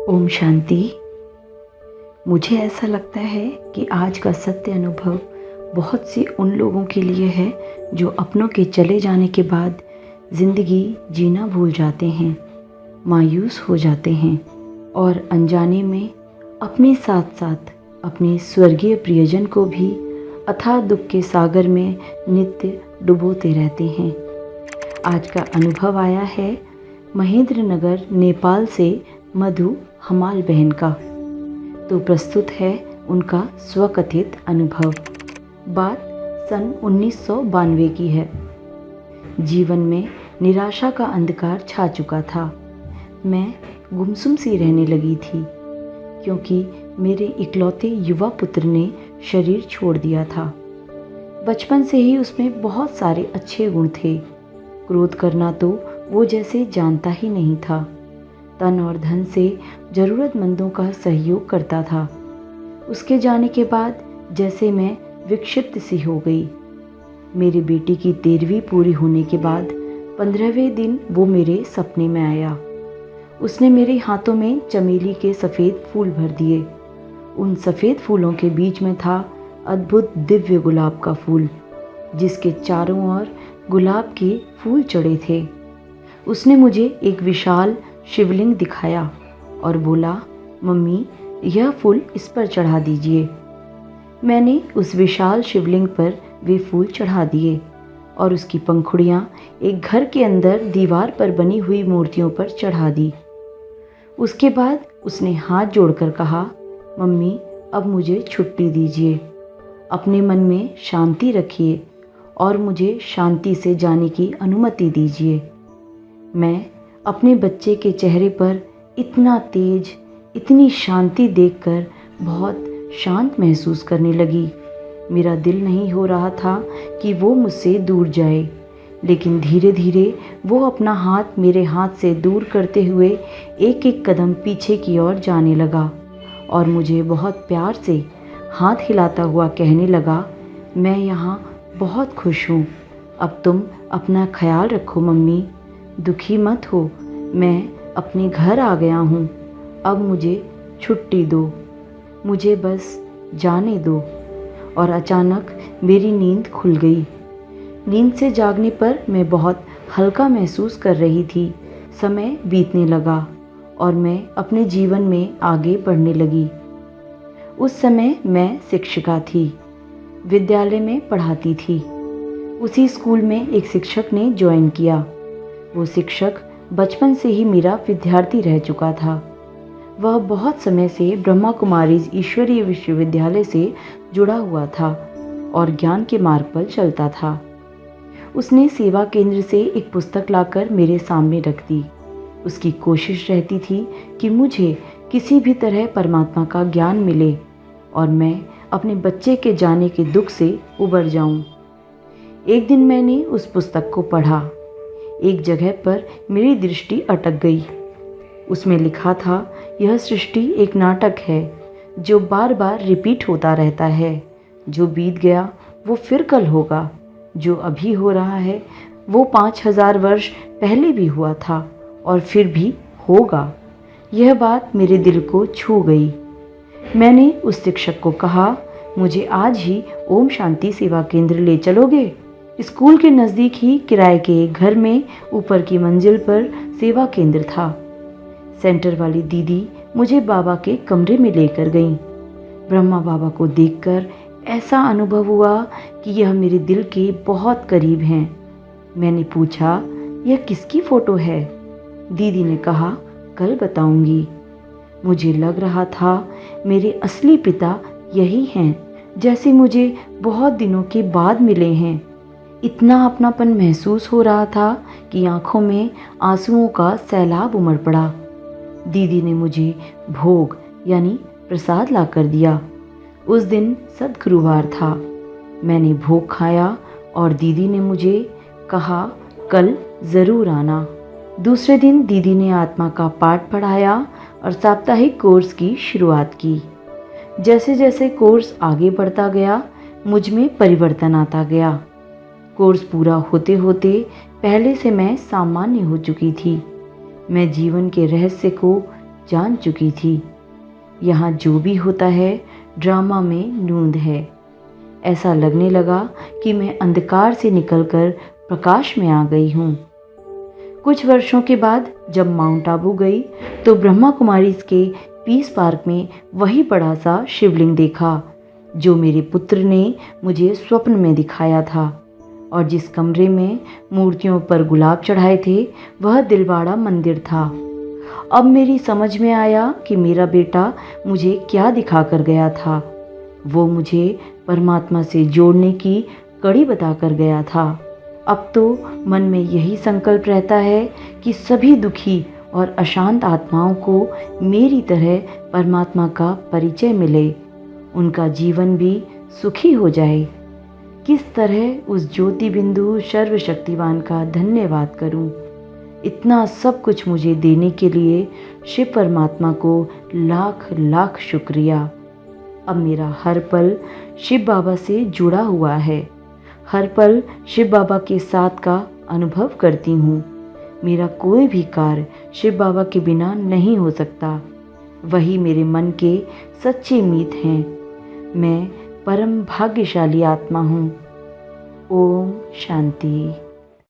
ओम शांति। मुझे ऐसा लगता है कि आज का सत्य अनुभव बहुत सी उन लोगों के लिए है जो अपनों के चले जाने के बाद ज़िंदगी जीना भूल जाते हैं, मायूस हो जाते हैं और अनजाने में अपने साथ साथ अपने स्वर्गीय प्रियजन को भी अथाह दुख के सागर में नित्य डुबोते रहते हैं। आज का अनुभव आया है महेंद्र नगर नेपाल से मधु हमाल बहन का। तो प्रस्तुत है उनका स्वकथित अनुभव। बात सन 1992 की है। जीवन में निराशा का अंधकार छा चुका था। मैं गुमसुम सी रहने लगी थी क्योंकि मेरे इकलौते युवा पुत्र ने शरीर छोड़ दिया था। बचपन से ही उसमें बहुत सारे अच्छे गुण थे। क्रोध करना तो वो जैसे जानता ही नहीं था। तन और धन से ज़रूरतमंदों का सहयोग करता था। उसके जाने के बाद जैसे मैं विक्षिप्त सी हो गई। मेरी बेटी की 13वीं पूरी होने के बाद 15वें दिन वो मेरे सपने में आया। उसने मेरे हाथों में चमेली के सफ़ेद फूल भर दिए। उन सफ़ेद फूलों के बीच में था अद्भुत दिव्य गुलाब का फूल, जिसके चारों ओर गुलाब के फूल चढ़े थे। उसने मुझे एक विशाल शिवलिंग दिखाया और बोला, मम्मी यह फूल इस पर चढ़ा दीजिए। मैंने उस विशाल शिवलिंग पर वे फूल चढ़ा दिए और उसकी पंखुड़ियाँ एक घर के अंदर दीवार पर बनी हुई मूर्तियों पर चढ़ा दी। उसके बाद उसने हाथ जोड़कर कहा, मम्मी अब मुझे छुट्टी दीजिए। अपने मन में शांति रखिए और मुझे शांति से जाने की अनुमति दीजिए। मैं अपने बच्चे के चेहरे पर इतना तेज, इतनी शांति देखकर बहुत शांत महसूस करने लगी। मेरा दिल नहीं हो रहा था कि वो मुझसे दूर जाए, लेकिन धीरे धीरे वो अपना हाथ मेरे हाथ से दूर करते हुए एक एक कदम पीछे की ओर जाने लगा और मुझे बहुत प्यार से हाथ हिलाता हुआ कहने लगा, मैं यहाँ बहुत खुश हूँ। अब तुम अपना ख्याल रखो मम्मी, दुखी मत हो। मैं अपने घर आ गया हूँ। अब मुझे छुट्टी दो, मुझे बस जाने दो। और अचानक मेरी नींद खुल गई। नींद से जागने पर मैं बहुत हल्का महसूस कर रही थी। समय बीतने लगा और मैं अपने जीवन में आगे बढ़ने लगी। उस समय मैं शिक्षिका थी, विद्यालय में पढ़ाती थी। उसी स्कूल में एक शिक्षक ने ज्वाइन किया। वो शिक्षक बचपन से ही मेरा विद्यार्थी रह चुका था। वह बहुत समय से ब्रह्मा कुमारीज ईश्वरीय विश्वविद्यालय से जुड़ा हुआ था और ज्ञान के मार्ग पर चलता था। उसने सेवा केंद्र से एक पुस्तक लाकर मेरे सामने रख दी। उसकी कोशिश रहती थी कि मुझे किसी भी तरह परमात्मा का ज्ञान मिले और मैं अपने बच्चे के जाने के दुख से उबर जाऊं। एक दिन मैंने उस पुस्तक को पढ़ा। एक जगह पर मेरी दृष्टि अटक गई। उसमें लिखा था, यह सृष्टि एक नाटक है जो बार बार रिपीट होता रहता है। जो बीत गया वो फिर कल होगा, जो अभी हो रहा है वो 5000 वर्ष पहले भी हुआ था और फिर भी होगा। यह बात मेरे दिल को छू गई। मैंने उस शिक्षक को कहा, मुझे आज ही ओम शांति सेवा केंद्र ले चलोगे? स्कूल के नज़दीक ही किराए के एक घर में ऊपर की मंजिल पर सेवा केंद्र था। सेंटर वाली दीदी मुझे बाबा के कमरे में लेकर गईं। ब्रह्मा बाबा को देखकर ऐसा अनुभव हुआ कि यह मेरे दिल के बहुत करीब हैं। मैंने पूछा, यह किसकी फ़ोटो है? दीदी ने कहा, कल बताऊंगी। मुझे लग रहा था मेरे असली पिता यही हैं, जैसे मुझे बहुत दिनों के बाद मिले हैं। इतना अपनापन महसूस हो रहा था कि आंखों में आंसुओं का सैलाब उमड़ पड़ा। दीदी ने मुझे भोग यानी प्रसाद ला कर दिया। उस दिन सद्गुरुवार था। मैंने भोग खाया और दीदी ने मुझे कहा, कल ज़रूर आना। दूसरे दिन दीदी ने आत्मा का पाठ पढ़ाया और साप्ताहिक कोर्स की शुरुआत की। जैसे जैसे कोर्स आगे बढ़ता गया, मुझ में परिवर्तन आता गया। कोर्स पूरा होते होते पहले से मैं सामान्य हो चुकी थी। मैं जीवन के रहस्य को जान चुकी थी। यहाँ जो भी होता है ड्रामा में नूंद है। ऐसा लगने लगा कि मैं अंधकार से निकलकर प्रकाश में आ गई हूँ। कुछ वर्षों के बाद जब माउंट आबू गई तो ब्रह्मा कुमारीज के पीस पार्क में वही बड़ा सा शिवलिंग देखा जो मेरे पुत्र ने मुझे स्वप्न में दिखाया था, और जिस कमरे में मूर्तियों पर गुलाब चढ़ाए थे वह दिलवाड़ा मंदिर था। अब मेरी समझ में आया कि मेरा बेटा मुझे क्या दिखा कर गया था। वो मुझे परमात्मा से जोड़ने की कड़ी बता कर गया था। अब तो मन में यही संकल्प रहता है कि सभी दुखी और अशांत आत्माओं को मेरी तरह परमात्मा का परिचय मिले, उनका जीवन भी सुखी हो जाए। किस तरह उस ज्योति बिंदु सर्वशक्तिवान का धन्यवाद करूं। इतना सब कुछ मुझे देने के लिए शिव परमात्मा को लाख लाख शुक्रिया। अब मेरा हर पल शिव बाबा से जुड़ा हुआ है। हर पल शिव बाबा के साथ का अनुभव करती हूँ। मेरा कोई भी कार्य शिव बाबा के बिना नहीं हो सकता। वही मेरे मन के सच्चे मीत हैं। मैं परम भाग्यशाली आत्मा हूँ। ओम शांति।